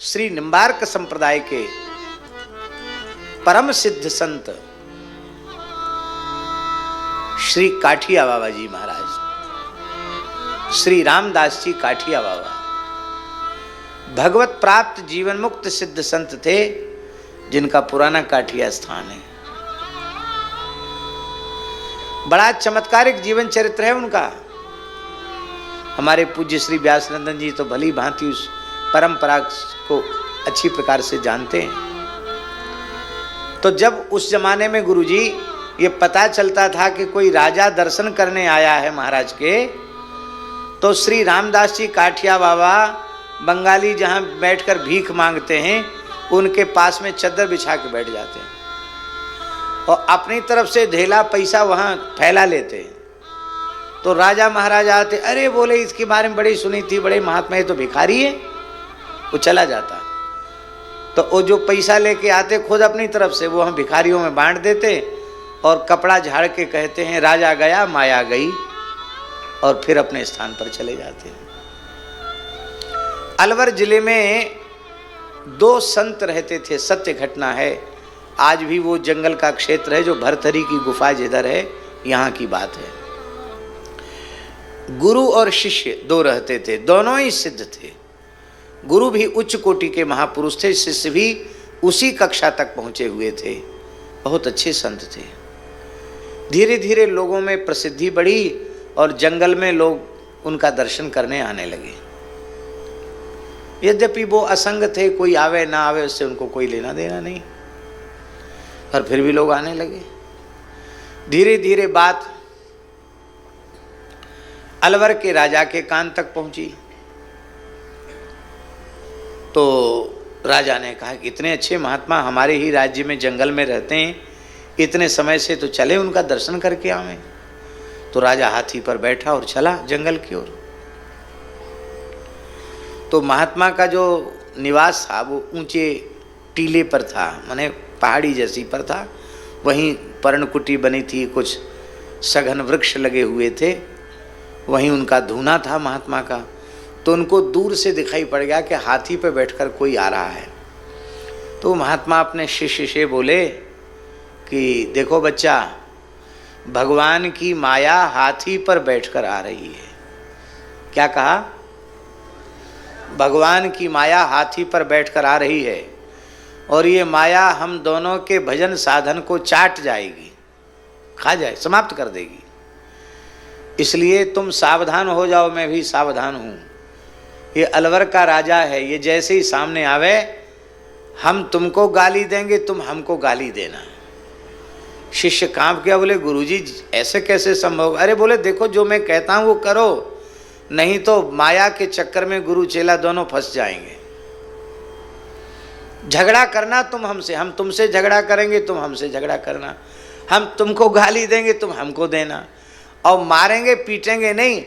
श्री निम्बार्क संप्रदाय के परम सिद्ध संत श्री काठिया बाबा जी महाराज, श्री रामदास जी काठिया बाबा भगवत प्राप्त जीवन मुक्त सिद्ध संत थे, जिनका पुराना काठिया स्थान है। बड़ा चमत्कारिक जीवन चरित्र है उनका। हमारे पूज्य श्री व्यासनंदन जी तो भली भांति उस परंपरा को अच्छी प्रकार से जानते हैं। तो जब उस जमाने में गुरुजी ये पता चलता था कि कोई राजा दर्शन करने आया है महाराज के, तो श्री रामदास जी काठिया बाबा बंगाली जहाँ बैठकर भीख मांगते हैं, उनके पास में चद्दर बिछा के बैठ जाते हैं और अपनी तरफ से ढेला पैसा वहाँ फैला लेते हैं। तो राजा महाराजा आते, अरे बोले इसके बारे में बड़ी सुनी थी, बड़े महात्मा है, तो भिखारी है। वो चला जाता। तो वो जो पैसा लेके आते खुद अपनी तरफ से, वो हम भिखारियों में बांट देते और कपड़ा झाड़ के कहते हैं राजा गया माया गई, और फिर अपने स्थान पर चले जाते हैं। अलवर जिले में 2 संत रहते थे, सत्य घटना है। आज भी वो जंगल का क्षेत्र है जो भरथरी की गुफा जिधर है, यहाँ की बात है। गुरु और शिष्य 2 रहते थे, दोनों ही सिद्ध थे। गुरु भी उच्च कोटि के महापुरुष थे, शिष्य भी उसी कक्षा तक पहुँचे हुए थे, बहुत अच्छे संत थे। धीरे धीरे लोगों में प्रसिद्धि बढ़ी और जंगल में लोग उनका दर्शन करने आने लगे। यद्यपि वो असंग थे, कोई आवे ना आवे उससे उनको कोई लेना देना नहीं, पर फिर भी लोग आने लगे। धीरे धीरे बात अलवर के राजा के कान तक पहुंची। तो राजा ने कहा कि इतने अच्छे महात्मा हमारे ही राज्य में जंगल में रहते हैं, इतने समय से, तो चले उनका दर्शन करके आवें। तो राजा हाथी पर बैठा और चला जंगल की ओर। तो महात्मा का जो निवास था वो ऊंचे टीले पर था, माने पहाड़ी जैसी पर था। वहीं पर्णकुटी बनी थी, कुछ सघन वृक्ष लगे हुए थे, वहीं उनका धूना था महात्मा का। तो उनको दूर से दिखाई पड़ गया कि हाथी पर बैठकर कोई आ रहा है। तो महात्मा अपने शिष्य से बोले कि देखो बच्चा, भगवान की माया हाथी पर बैठकर आ रही है। क्या कहा? भगवान की माया हाथी पर बैठकर आ रही है और ये माया हम दोनों के भजन साधन को चाट जाएगी, खा जाए, समाप्त कर देगी। इसलिए तुम सावधान हो जाओ, मैं भी सावधान हूँ। ये अलवर का राजा है, ये जैसे ही सामने आवे हम तुमको गाली देंगे, तुम हमको गाली देना। शिष्य कांप गया, बोले गुरुजी ऐसे कैसे संभव? अरे बोले देखो, जो मैं कहता हूँ वो करो, नहीं तो माया के चक्कर में गुरु चेला दोनों फंस जाएंगे। झगड़ा करना तुम हमसे, हम तुमसे झगड़ा करेंगे, तुम हमसे झगड़ा करना। हम तुमको गाली देंगे, तुम हमको देना, और मारेंगे पीटेंगे नहीं,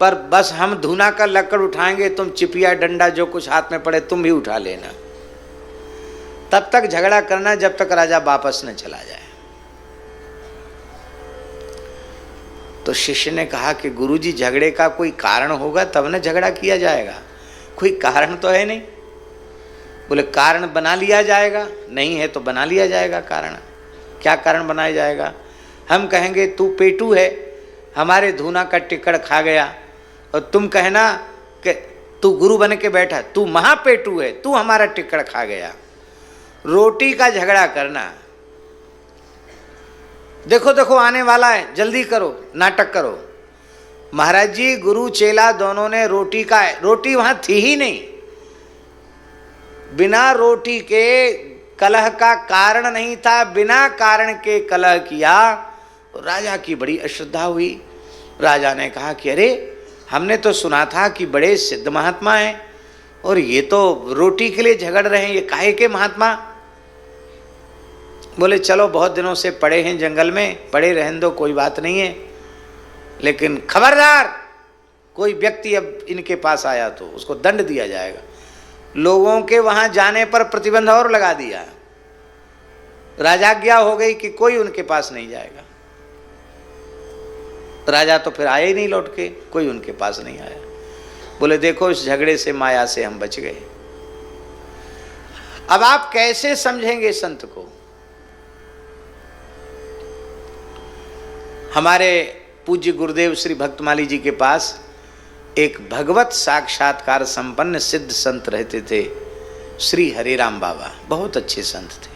पर बस हम धूना का लकड़ उठाएंगे, तुम चिपिया डंडा जो कुछ हाथ में पड़े तुम भी उठा लेना। तब तक झगड़ा करना जब तक राजा वापस न चला जाए। तो शिष्य ने कहा कि गुरुजी झगड़े का कोई कारण होगा तब न झगड़ा किया जाएगा, कोई कारण तो है नहीं। बोले कारण बना लिया जाएगा, नहीं है तो बना लिया जाएगा कारण। क्या कारण बनाया जाएगा? हम कहेंगे तू पेटू है, हमारे धूना का टिक्कड़ खा गया, और तुम कहना कि तू गुरु बन के बैठा, तू महापेटू है, तू हमारा टिक्कड़ खा गया। रोटी का झगड़ा करना, देखो देखो आने वाला है, जल्दी करो, नाटक करो। महाराज जी गुरु चेला दोनों ने रोटी वहां थी ही नहीं। बिना रोटी के कलह का कारण नहीं था, बिना कारण के कलह किया। राजा की बड़ी अश्रद्धा हुई। राजा ने कहा कि अरे हमने तो सुना था कि बड़े सिद्ध महात्मा हैं, और ये तो रोटी के लिए झगड़ रहे हैं, ये काहे के महात्मा? बोले चलो बहुत दिनों से पड़े हैं जंगल में, पड़े रहने दो, कोई बात नहीं है, लेकिन खबरदार कोई व्यक्ति अब इनके पास आया तो उसको दंड दिया जाएगा। लोगों के वहां जाने पर प्रतिबंध और लगा दिया। राजाज्ञा हो गई कि कोई उनके पास नहीं जाएगा। राजा तो फिर आए ही नहीं लौट के, कोई उनके पास नहीं आया। बोले देखो इस झगड़े से, माया से हम बच गए। अब आप कैसे समझेंगे संत को? हमारे पूज्य गुरुदेव श्री भक्तमाली जी के पास एक भगवत साक्षात्कार संपन्न सिद्ध संत रहते थे, श्री हरिराम बाबा। बहुत अच्छे संत थे,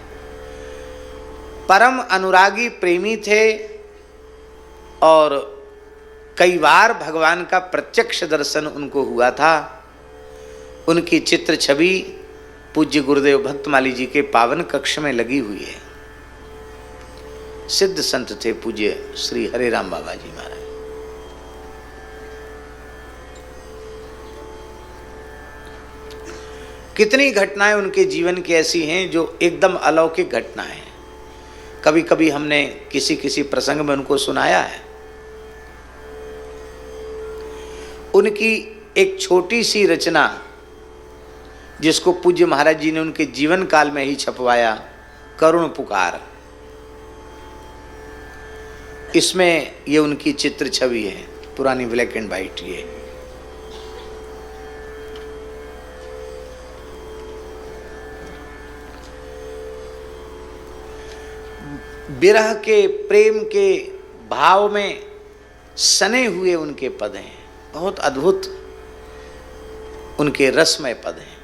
परम अनुरागी प्रेमी थे और कई बार भगवान का प्रत्यक्ष दर्शन उनको हुआ था। उनकी चित्र छवि पूज्य गुरुदेव भक्तमाली जी के पावन कक्ष में लगी हुई है। सिद्ध संत थे पूज्य श्री हरिराम बाबा जी महाराज। कितनी घटनाएं उनके जीवन की ऐसी हैं जो एकदम अलौकिक घटनाएं हैं। कभी कभी हमने किसी किसी प्रसंग में उनको सुनाया है। उनकी एक छोटी सी रचना जिसको पूज्य महाराज जी ने उनके जीवन काल में ही छपवाया, करुण पुकार, इसमें ये उनकी चित्र छवि है, पुरानी ब्लैक एंड वाइट। ये विरह के प्रेम के भाव में सने हुए उनके पद हैं। बहुत अद्भुत उनके रसमय पद हैं।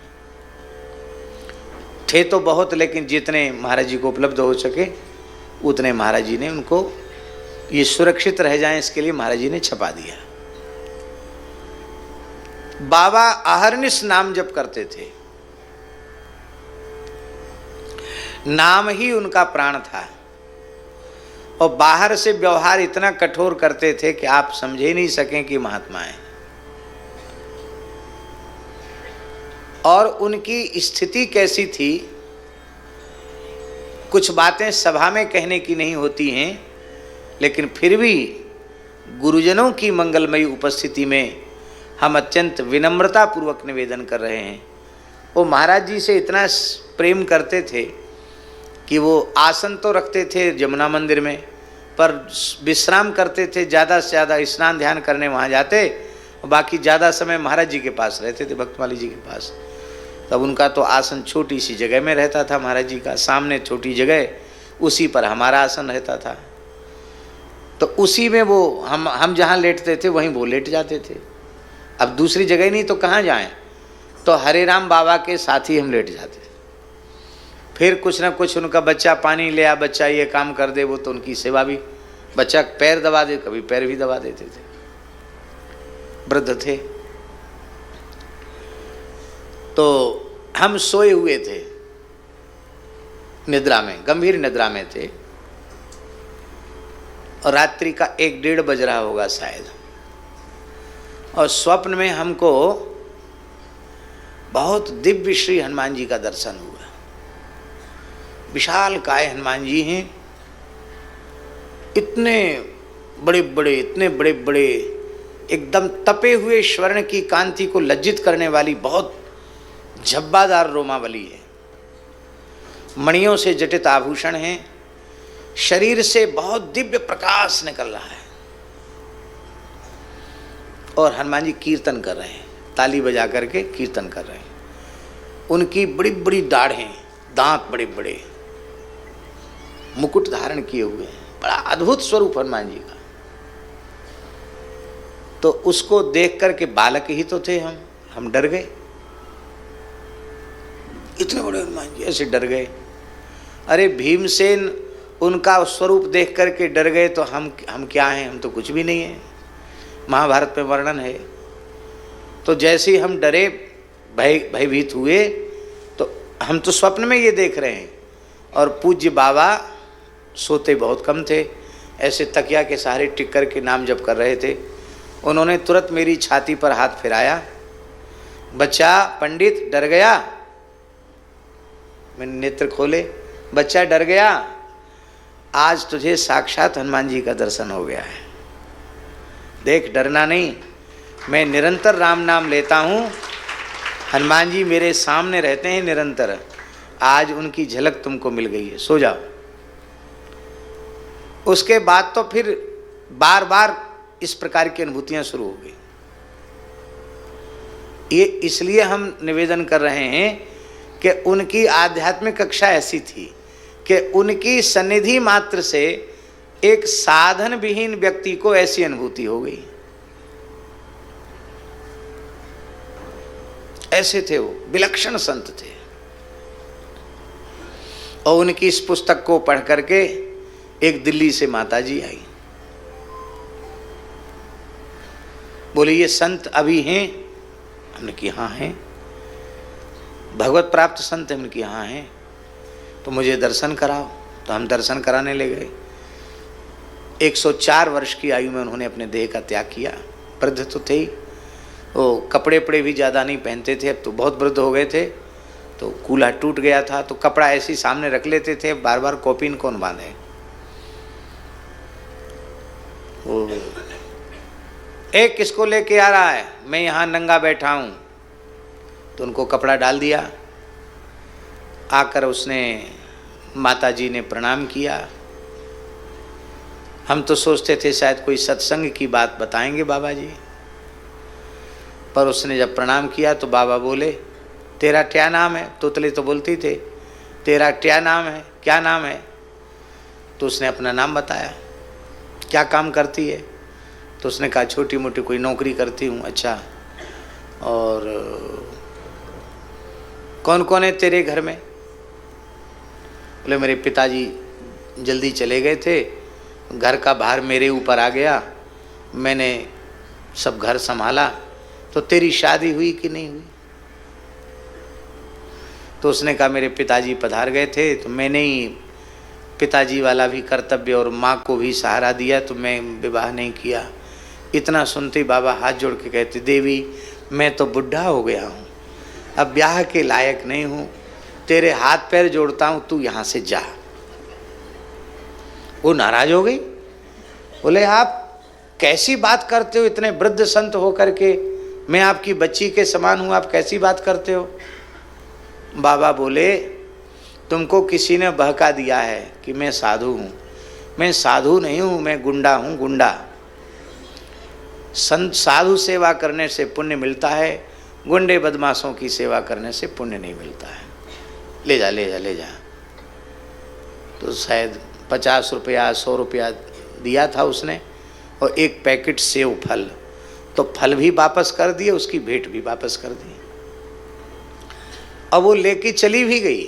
थे तो बहुत, लेकिन जितने महाराज जी को उपलब्ध हो सके उतने महाराज जी ने उनको, ये सुरक्षित रह जाएं इसके लिए महाराज जी ने छपा दिया। बाबा अहरनिश नाम जप करते थे, नाम ही उनका प्राण था और बाहर से व्यवहार इतना कठोर करते थे कि आप समझ ही नहीं सकें कि महात्मा है। और उनकी स्थिति कैसी थी, कुछ बातें सभा में कहने की नहीं होती हैं, लेकिन फिर भी गुरुजनों की मंगलमयी उपस्थिति में हम अत्यंत विनम्रता पूर्वक निवेदन कर रहे हैं। वो महाराज जी से इतना प्रेम करते थे कि वो आसन तो रखते थे जमुना मंदिर में, पर विश्राम करते थे, ज़्यादा से ज़्यादा स्नान ध्यान करने वहाँ जाते, और बाकी ज़्यादा समय महाराज जी के पास रहते थे, भक्तमाली जी के पास। तब उनका तो आसन छोटी सी जगह में रहता था, महाराज जी का सामने छोटी जगह, उसी पर हमारा आसन रहता था। तो उसी में वो हम जहाँ लेटते थे वहीं वो लेट जाते थे। अब दूसरी जगह नहीं तो कहाँ जाएं, तो हरिराम बाबा के साथ ही हम लेट जाते। फिर कुछ ना कुछ उनका बच्चा पानी ले आ, बच्चा ये काम कर दे, वो तो उनकी सेवा भी, बच्चा पैर दबा दे, कभी पैर भी दबा देते थे। वृद्ध थे। तो हम सोए हुए थे, निद्रा में, गंभीर निद्रा में थे, और रात्रि का 1-1:30 बज रहा होगा शायद, और स्वप्न में हमको बहुत दिव्य श्री हनुमान जी का दर्शन हुआ। विशाल काय हनुमान जी हैं, इतने बड़े बड़े, इतने बड़े बड़े, एकदम तपे हुए स्वर्ण की कांति को लज्जित करने वाली बहुत झब्बादार रोमावली है। मणियों से जटित आभूषण हैं, शरीर से बहुत दिव्य प्रकाश निकल रहा है, और हनुमान जी कीर्तन कर रहे हैं, ताली बजा करके कीर्तन कर रहे हैं। उनकी बड़ी बड़ी दाढ़ें, दांत बड़े बड़े, मुकुट धारण किए हुए हैं, बड़ा अद्भुत स्वरूप हनुमान जी का। तो उसको देख करके, बालक ही तो थे हम डर गए। इतने बड़े हनुमान जी, ऐसे डर गए। अरे भीमसेन उनका स्वरूप देख करके डर गए, तो हम क्या हैं? हम तो कुछ भी नहीं है। महाभारत में वर्णन है। तो जैसे ही हम डरे, भयभीत हुए, तो हम तो स्वप्न में ये देख रहे हैं, और पूज्य बाबा सोते बहुत कम थे, ऐसे तकिया के सहारे टिक कर के नाम जप कर रहे थे। उन्होंने तुरंत मेरी छाती पर हाथ फिराया, बच्चा पंडित डर गया? मैंने नेत्र खोले, बच्चा डर गया? आज तुझे साक्षात हनुमान जी का दर्शन हो गया है। देख, डरना नहीं, मैं निरंतर राम नाम लेता हूँ, हनुमान जी मेरे सामने रहते हैं निरंतर। आज उनकी झलक तुमको मिल गई है, सो जाओ। उसके बाद तो फिर बार बार इस प्रकार की अनुभूतियां शुरू हो गई। ये इसलिए हम निवेदन कर रहे हैं कि उनकी आध्यात्मिक कक्षा ऐसी थी कि उनकी सन्निधि मात्र से एक साधन विहीन व्यक्ति को ऐसी अनुभूति हो गई। ऐसे थे वो, विलक्षण संत थे। और उनकी इस पुस्तक को पढ़ करके एक दिल्ली से माताजी आई, बोले ये संत अभी हैं? हमने कि हाँ हैं। भगवत प्राप्त संत? हमने कि हाँ हैं। तो मुझे दर्शन कराओ। तो हम दर्शन कराने ले गए। 104 वर्ष की आयु में उन्होंने अपने देह का त्याग किया। वृद्ध तो थे ही, वो कपड़े पड़े भी ज़्यादा नहीं पहनते थे, अब तो बहुत वृद्ध हो गए थे, तो कूल्हा टूट गया था, तो कपड़ा ऐसे ही सामने रख लेते थे, बार बार कॉपिन कौन बांधे। वो एक किसको लेके आ रहा है? मैं यहाँ नंगा बैठा हूँ। तो उनको कपड़ा डाल दिया। आकर उसने, माताजी ने प्रणाम किया। हम तो सोचते थे शायद कोई सत्संग की बात बताएंगे बाबा जी, पर उसने जब प्रणाम किया तो बाबा बोले तेरा क्या नाम है? तोतले तो बोलती थे, तेरा क्या नाम है, क्या नाम है? तो उसने अपना नाम बताया। क्या काम करती है? तो उसने कहा छोटी मोटी कोई नौकरी करती हूँ। अच्छा, और कौन कौन है तेरे घर में? बोले मेरे पिताजी जल्दी चले गए थे, घर का भार मेरे ऊपर आ गया, मैंने सब घर संभाला। तो तेरी शादी हुई कि नहीं हुई? तो उसने कहा मेरे पिताजी पधार गए थे, तो मैंने ही पिताजी वाला भी कर्तव्य और माँ को भी सहारा दिया, तो मैं विवाह नहीं किया। इतना सुनते ही बाबा हाथ जोड़ के कहते देवी मैं तो बुढ़ा हो गया हूँ, अब ब्याह के लायक नहीं हूँ, तेरे हाथ पैर जोड़ता हूँ, तू यहाँ से जा। वो नाराज हो गई। बोले आप कैसी बात करते हो, इतने वृद्ध संत होकर के मैं आपकी बच्ची के समान हूँ, आप कैसी बात करते हो? बाबा बोले तुमको किसी ने बहका दिया है कि मैं साधु हूँ। मैं साधु नहीं हूँ, मैं गुंडा हूँ, गुंडा। संत साधु सेवा करने से पुण्य मिलता है, गुंडे बदमाशों की सेवा करने से पुण्य नहीं मिलता है। ले जा ले जा ले जा। तो शायद 50 रुपया 100 रुपया दिया था उसने, और एक पैकेट सेव फल, तो फल भी वापस कर दिए, उसकी भेंट भी वापस कर दी। अब वो लेके चली भी गई।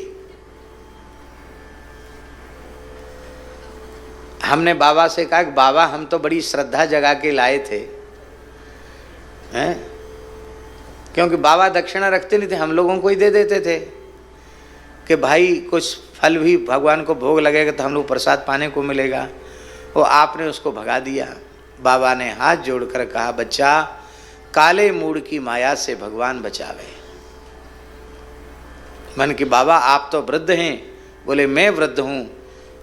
हमने बाबा से कहा कि बाबा हम तो बड़ी श्रद्धा जगा के लाए थे, हैं? क्योंकि बाबा दक्षिणा रखते नहीं थे, हम लोगों को ही दे देते थे कि भाई कुछ फल भी भगवान को भोग लगेगा तो हम लोग प्रसाद पाने को मिलेगा। वो आपने उसको भगा दिया। बाबा ने हाथ जोड़कर कहा बच्चा, काले मूड की माया से भगवान बचावे। मन की बाबा आप तो वृद्ध हैं। बोले मैं वृद्ध हूँ,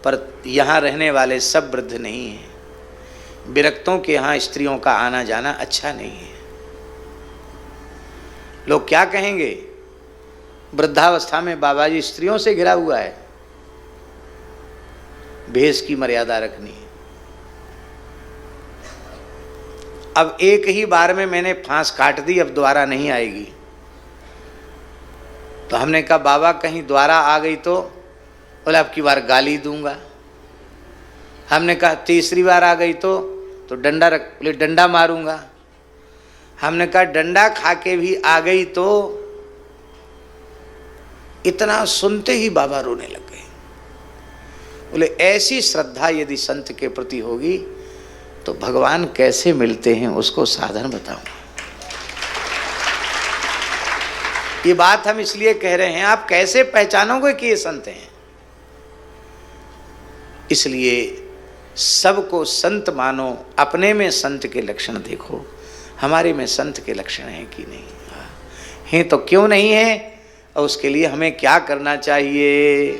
पर यहाँ रहने वाले सब वृद्ध नहीं हैं। विरक्तों के यहाँ स्त्रियों का आना जाना अच्छा नहीं है। लोग क्या कहेंगे? वृद्धावस्था में बाबा जी स्त्रियों से घिरा हुआ है। भेष की मर्यादा रखनी है। अब एक ही बार में मैंने फांस काट दी, अब दोबारा नहीं आएगी। तो हमने कहा बाबा कहीं दोबारा आ गई तो? बोले अब की बार गाली दूंगा। हमने कहा तीसरी बार आ गई तो डंडा रख, बोले डंडा मारूंगा। हमने कहा डंडा खा के भी आ गई तो? इतना सुनते ही बाबा रोने लग गए। बोले ऐसी श्रद्धा यदि संत के प्रति होगी तो भगवान कैसे मिलते हैं उसको साधन बताऊं। ये बात हम इसलिए कह रहे हैं, आप कैसे पहचानोगे कि ये संत हैं? इसलिए सबको संत मानो, अपने में संत के लक्षण देखो, हमारे में संत के लक्षण हैं कि नहीं हैं, तो क्यों नहीं है, और उसके लिए हमें क्या करना चाहिए।